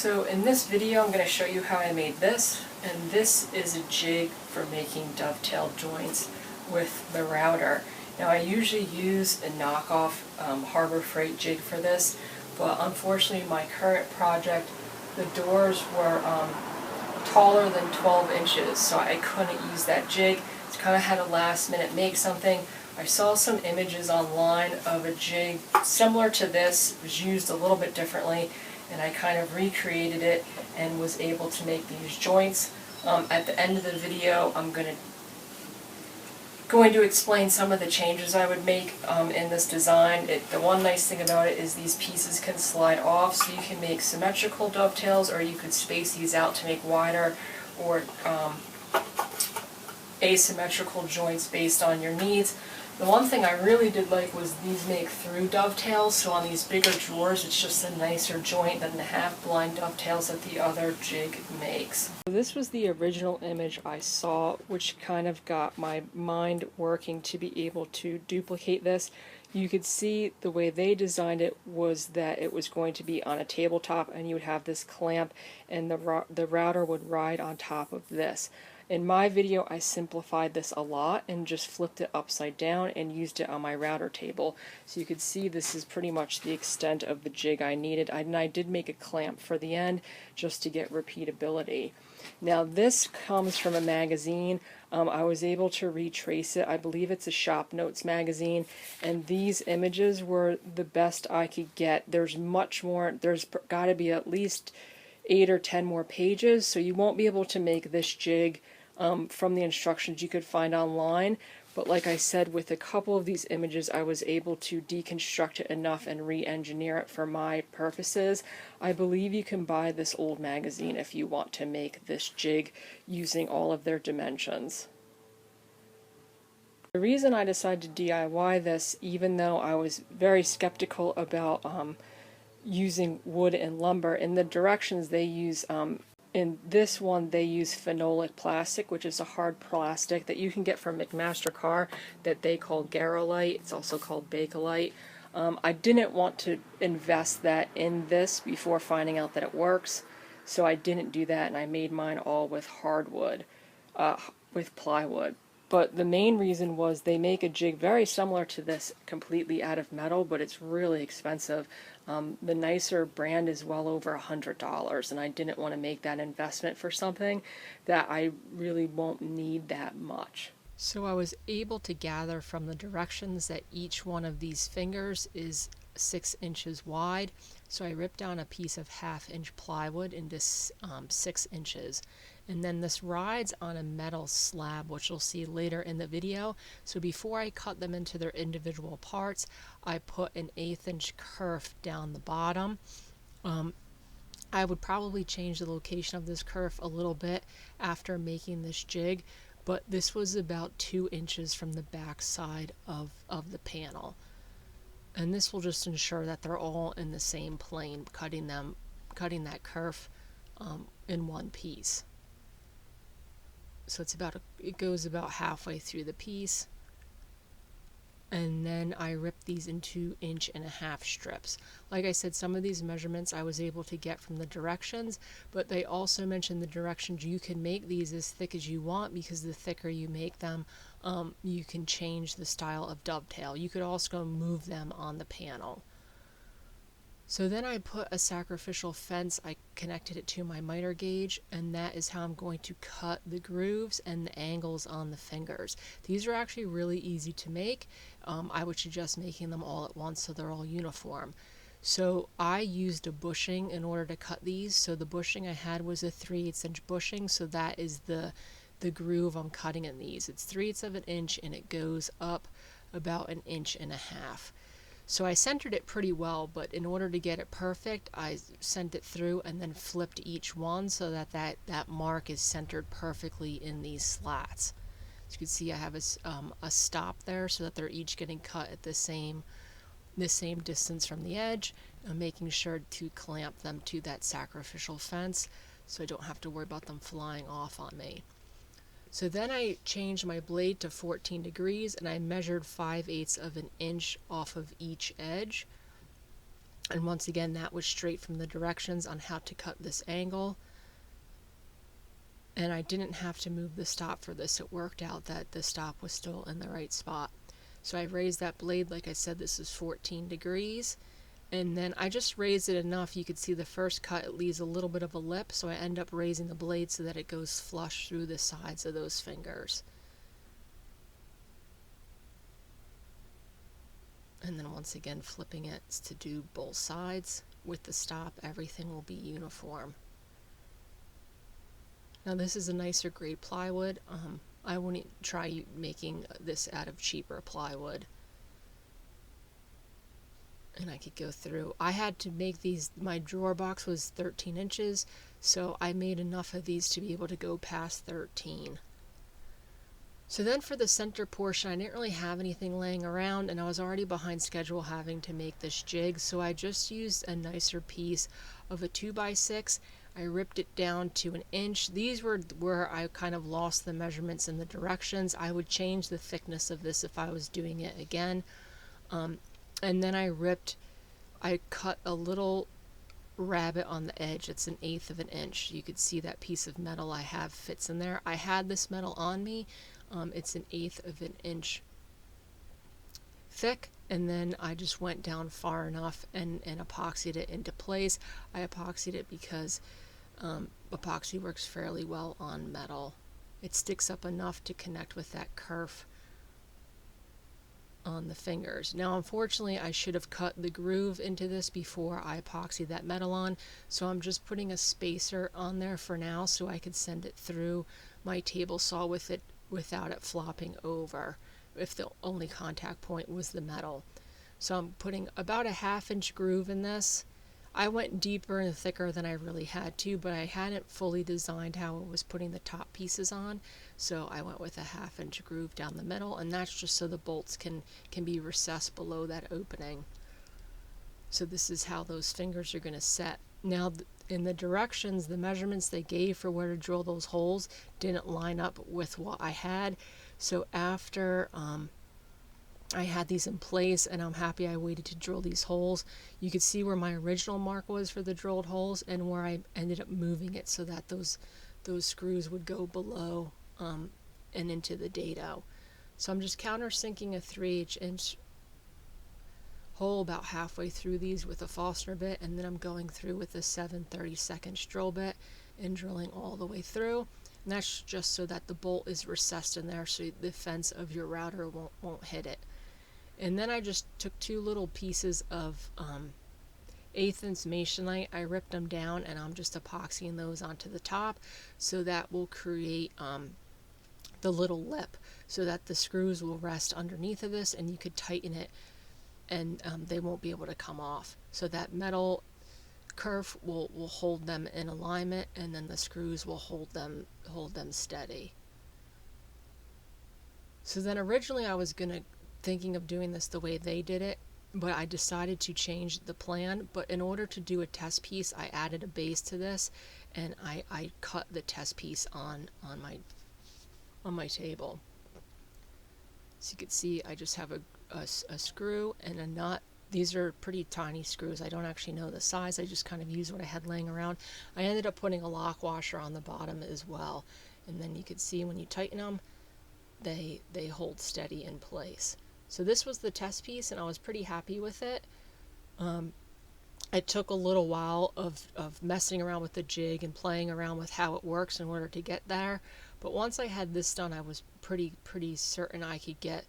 So in this video I'm going to show you how I made this, and this is a jig for making dovetail joints with the router. Now I usually use a knockoff Harbor Freight jig for this, but unfortunately my current project, the doors were taller than 12 inches, so I couldn't use that jig. It's kind of had a last minute make something. I saw some images online of a jig similar to this, it was used a little bit differently, and I kind of recreated it and was able to make these joints. At the end of the video I'm going to explain some of the changes I would make in this design. The one nice thing about it is these pieces can slide off, so you can make symmetrical dovetails, or you could space these out to make wider or asymmetrical joints based on your needs. The one thing I really did like was these make through dovetails, so on these bigger drawers it's just a nicer joint than the half-blind dovetails that the other jig makes. This was the original image I saw, which kind of got my mind working to be able to duplicate this. You could see the way they designed it was that it was going to be on a tabletop, and you would have this clamp and the router would ride on top of this. In my video I simplified this a lot and just flipped it upside down and used it on my router table. So you could see this is pretty much the extent of the jig I needed. And I did make a clamp for the end just to get repeatability. Now this comes from a magazine. I was able to retrace it. I believe it's a Shop Notes magazine, and these images were the best I could get. There's much more. There's got to be at least 8 or 10 more pages, so you won't be able to make this jig from the instructions you could find online, but like I said, with a couple of these images I was able to deconstruct it enough and re-engineer it for my purposes. I believe you can buy this old magazine if you want to make this jig using all of their dimensions. The reason I decided to DIY this, even though I was very skeptical about using wood and lumber, in the directions they use, in this one they use phenolic plastic, which is a hard plastic that you can get from McMaster-Carr that they call Garolite. It's also called Bakelite. I didn't want to invest that in this before finding out that it works, so I didn't do that, and I made mine all with hardwood, with plywood. But the main reason was they make a jig very similar to this, completely out of metal, but it's really expensive. The nicer brand is well over $100, and I didn't want to make that investment for something that I really won't need that much. So I was able to gather from the directions that each one of these fingers is 6 inches wide, so I ripped down a piece of 1/2 inch plywood into 6 inches. And then this rides on a metal slab, which you'll see later in the video. So before I cut them into their individual parts, I put an 1/8 inch kerf down the bottom. I would probably change the location of this kerf a little bit after making this jig, but this was about 2 inches from the back side of the panel. And this will just ensure that they're all in the same plane, cutting that kerf in one piece. So it goes about halfway through the piece, and then I ripped these into 1.5 inch strips. Like I said, some of these measurements I was able to get from the directions, but they also mentioned the directions you can make these as thick as you want, because the thicker you make them, you can change the style of dovetail. You could also move them on the panel. So then I put a sacrificial fence, I connected it to my miter gauge, and that is how I'm going to cut the grooves and the angles on the fingers. These are actually really easy to make. I would suggest making them all at once so they're all uniform. So I used a bushing in order to cut these. So the bushing I had was a 3/8 inch bushing, so that is the groove I'm cutting in these. It's 3/8 of an inch, and it goes up about 1.5 inches. So I centered it pretty well, but in order to get it perfect, I sent it through and then flipped each one so that that mark is centered perfectly in these slats. As you can see, I have a stop there so that they're each getting cut at the same distance from the edge. I'm making sure to clamp them to that sacrificial fence so I don't have to worry about them flying off on me. So then I changed my blade to 14 degrees, and I measured 5/8 of an inch off of each edge. And once again, that was straight from the directions on how to cut this angle. And I didn't have to move the stop for this. It worked out that the stop was still in the right spot. So I raised that blade, like I said, this is 14 degrees. And then I just raised it enough. You could see the first cut, it leaves a little bit of a lip. So I end up raising the blade so that it goes flush through the sides of those fingers. And then once again, flipping it to do both sides. With the stop, everything will be uniform. Now this is a nicer grade plywood. I wouldn't try making this out of cheaper plywood. And I could go through. I had to make these, my drawer box was 13 inches, so I made enough of these to be able to go past 13. So then for the center portion, I didn't really have anything laying around, and I was already behind schedule having to make this jig, so I just used a nicer piece of a 2x6. I ripped it down to 1 inch. These were where I kind of lost the measurements and the directions. I would change the thickness of this if I was doing it again. And then I cut a little rabbet on the edge. It's 1/8 of an inch. You could see that piece of metal I have fits in there. I had this metal on me. It's 1/8 of an inch thick, and then I just went down far enough and epoxied it into place. I epoxied it because epoxy works fairly well on metal. It sticks up enough to connect with that kerf on the fingers. Now unfortunately I should have cut the groove into this before I epoxied that metal on, so I'm just putting a spacer on there for now so I could send it through my table saw with it without it flopping over if the only contact point was the metal. So I'm putting about a 1/2 inch groove in this. I went deeper and thicker than I really had to, but I hadn't fully designed how I was putting the top pieces on, so I went with a 1/2 inch groove down the middle, and that's just so the bolts can be recessed below that opening. So this is how those fingers are going to set. Now in the directions, the measurements they gave for where to drill those holes didn't line up with what I had, so after I had these in place, and I'm happy I waited to drill these holes. You could see where my original mark was for the drilled holes and where I ended up moving it so that those screws would go below and into the dado. So I'm just countersinking a 3/8 inch hole about halfway through these with a Forstner bit, and then I'm going through with a 7/32 drill bit and drilling all the way through. And that's just so that the bolt is recessed in there so the fence of your router won't hit it. And then I just took 2 little pieces of 1/8 inch masonite. I ripped them down, and I'm just epoxying those onto the top, so that will create the little lip so that the screws will rest underneath of this, and you could tighten it and they won't be able to come off. So that metal kerf will hold them in alignment, and then the screws will hold them steady. So then originally I was thinking of doing this the way they did it, but I decided to change the plan. But in order to do a test piece, I added a base to this, and I cut the test piece on my table. So you can see I just have a screw and a nut. These are pretty tiny screws. I don't actually know the size. I just kind of used what I had laying around. I ended up putting a lock washer on the bottom as well, and then you could see when you tighten them, they hold steady in place. So this was the test piece, and I was pretty happy with it. It took a little while of messing around with the jig and playing around with how it works in order to get there. But once I had this done, I was pretty certain I could get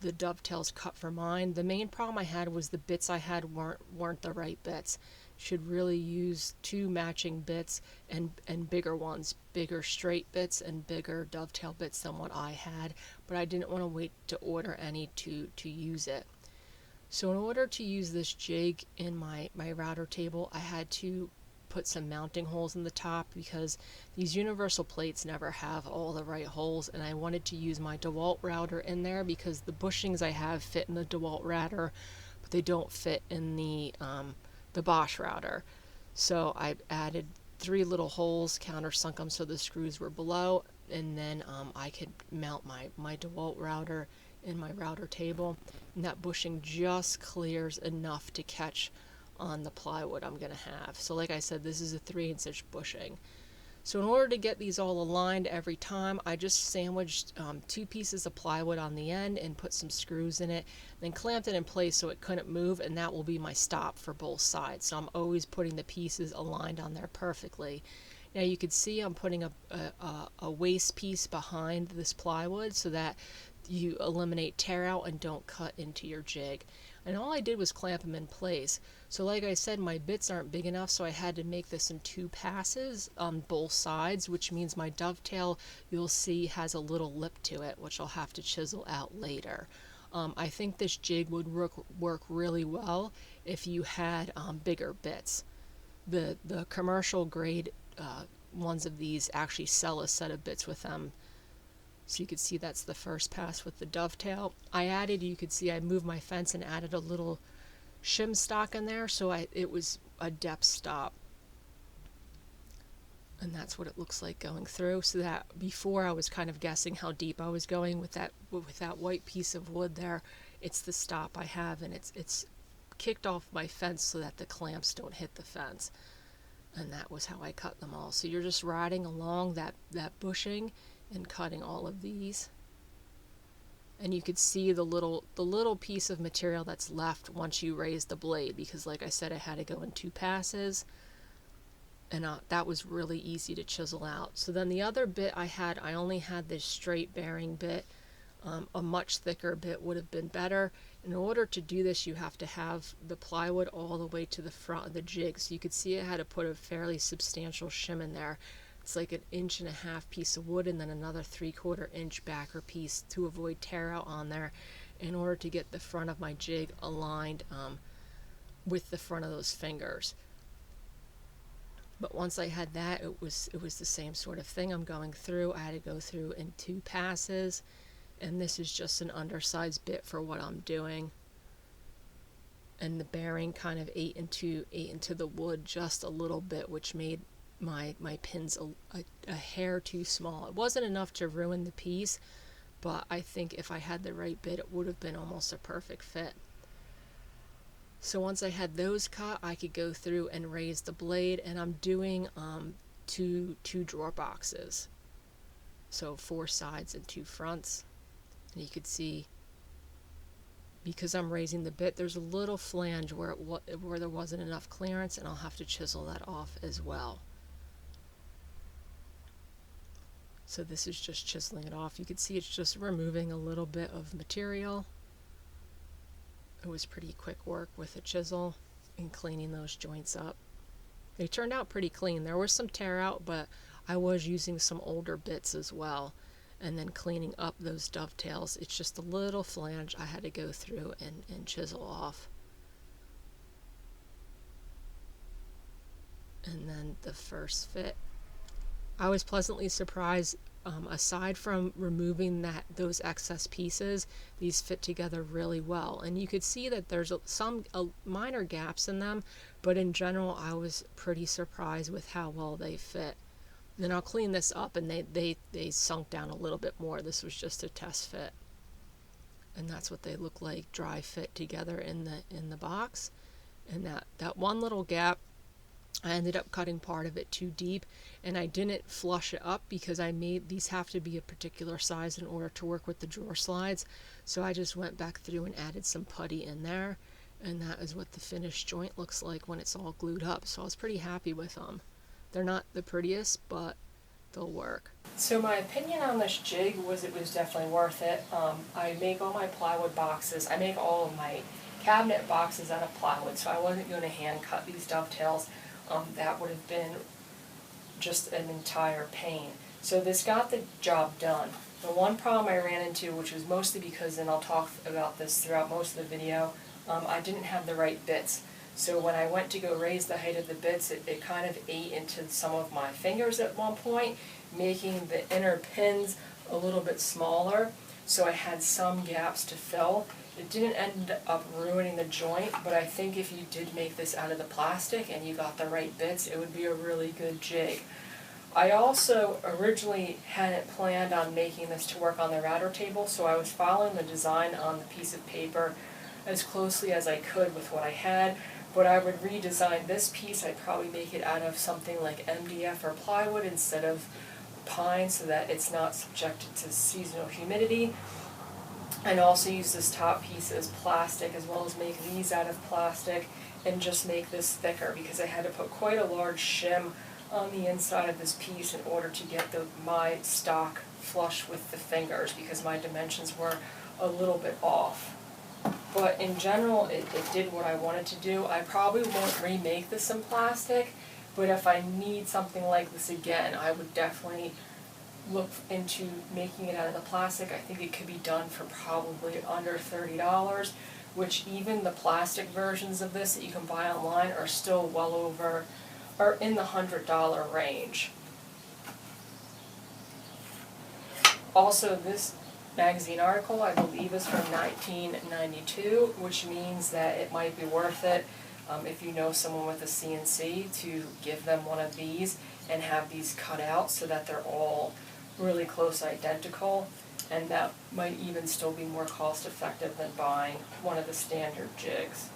the dovetails cut for mine. The main problem I had was the bits I had weren't the right bits. Should really use 2 matching bits and bigger ones, bigger straight bits and bigger dovetail bits than what I had, but I didn't want to wait to order any to use it. So in order to use this jig in my router table, I had to put some mounting holes in the top because these universal plates never have all the right holes, and I wanted to use my DeWalt router in there because the bushings I have fit in the DeWalt router, but they don't fit in the Bosch router. So I added 3 little holes, countersunk them so the screws were below, and then I could mount my DeWalt router in my router table, and that bushing just clears enough to catch on the plywood I'm going to have. So like I said, this is a 3-inch bushing. So in order to get these all aligned every time, I just sandwiched 2 pieces of plywood on the end and put some screws in it, then clamped it in place so it couldn't move, and that will be my stop for both sides. So I'm always putting the pieces aligned on there perfectly. Now you can see I'm putting a waste piece behind this plywood so that you eliminate tear out and don't cut into your jig. And all I did was clamp them in place. So like I said, my bits aren't big enough, so I had to make this in 2 passes on both sides, which means my dovetail, you'll see, has a little lip to it, which I'll have to chisel out later. I think this jig would work really well if you had bigger bits. The commercial grade ones of these actually sell a set of bits with them. So you can see that's the first pass with the dovetail. You could see I moved my fence and added a little shim stock in there, so it was a depth stop. And that's what it looks like going through. So that before I was kind of guessing how deep I was going with that white piece of wood there. It's the stop I have, and it's kicked off my fence so that the clamps don't hit the fence. And that was how I cut them all. So you're just riding along that bushing and cutting all of these, and you could see the little piece of material that's left once you raise the blade, because like I said, I had to go in 2 passes, and that was really easy to chisel out. So then the other bit I only had this straight bearing bit. A much thicker bit would have been better. In order to do this, you have to have the plywood all the way to the front of the jig, so you could see I had to put a fairly substantial shim in there. It's like an 1.5 inch piece of wood and then another 3/4 inch backer piece to avoid tear out on there, in order to get the front of my jig aligned with the front of those fingers. But once I had that, it was the same sort of thing I'm going through. I had to go through in 2 passes, and this is just an undersized bit for what I'm doing. And the bearing kind of ate into the wood just a little bit, which made my pins a hair too small. It wasn't enough to ruin the piece, but I think if I had the right bit, it would have been almost a perfect fit. So once I had those cut, I could go through and raise the blade, and I'm doing two drawer boxes, so 4 sides and 2 fronts. And you could see, because I'm raising the bit, there's a little flange where there wasn't enough clearance, and I'll have to chisel that off as well. So this is just chiseling it off. You can see it's just removing a little bit of material. It was pretty quick work with a chisel and cleaning those joints up. They turned out pretty clean. There was some tear out, but I was using some older bits as well, and then cleaning up those dovetails. It's just a little flange I had to go through and chisel off. And then the first fit, I was pleasantly surprised. Aside from removing those excess pieces, these fit together really well. And you could see that there's some minor gaps in them, but in general I was pretty surprised with how well they fit. Then I'll clean this up, and they sunk down a little bit more. This was just a test fit, and that's what they look like dry fit together in the box. And that one little gap, I ended up cutting part of it too deep, and I didn't flush it up because these have to be a particular size in order to work with the drawer slides. So I just went back through and added some putty in there, and that is what the finished joint looks like when it's all glued up. So I was pretty happy with them. They're not the prettiest, but they'll work. So my opinion on this jig was it was definitely worth it. I make all my plywood boxes. I make all of my cabinet boxes out of plywood, so I wasn't going to hand cut these dovetails. That would have been just an entire pain. So this got the job done. The one problem I ran into, which was mostly because, and I'll talk about this throughout most of the video, I didn't have the right bits. So when I went to go raise the height of the bits, it kind of ate into some of my fingers at one point, making the inner pins a little bit smaller. So I had some gaps to fill. It didn't end up ruining the joint, but I think if you did make this out of the plastic and you got the right bits, it would be a really good jig. I also originally hadn't planned on making this to work on the router table, so I was following the design on the piece of paper as closely as I could with what I had. but I would redesign this piece. I'd probably make it out of something like MDF or plywood instead of pine so that it's not subjected to seasonal humidity. And also use this top piece as plastic, as well as make these out of plastic and just make this thicker, because I had to put quite a large shim on the inside of this piece in order to get my stock flush with the fingers, because my dimensions were a little bit off. But in general, it did what I wanted to do. I probably won't remake this in plastic, but if I need something like this again, I would definitely look into making it out of the plastic. I think it could be done for probably under $30, which even the plastic versions of this that you can buy online are still well over, are in the $100 range. Also, this magazine article, I believe, is from 1992, which means that it might be worth it if you know someone with a CNC to give them one of these and have these cut out so that they're all really close identical, and that might even still be more cost effective than buying one of the standard jigs.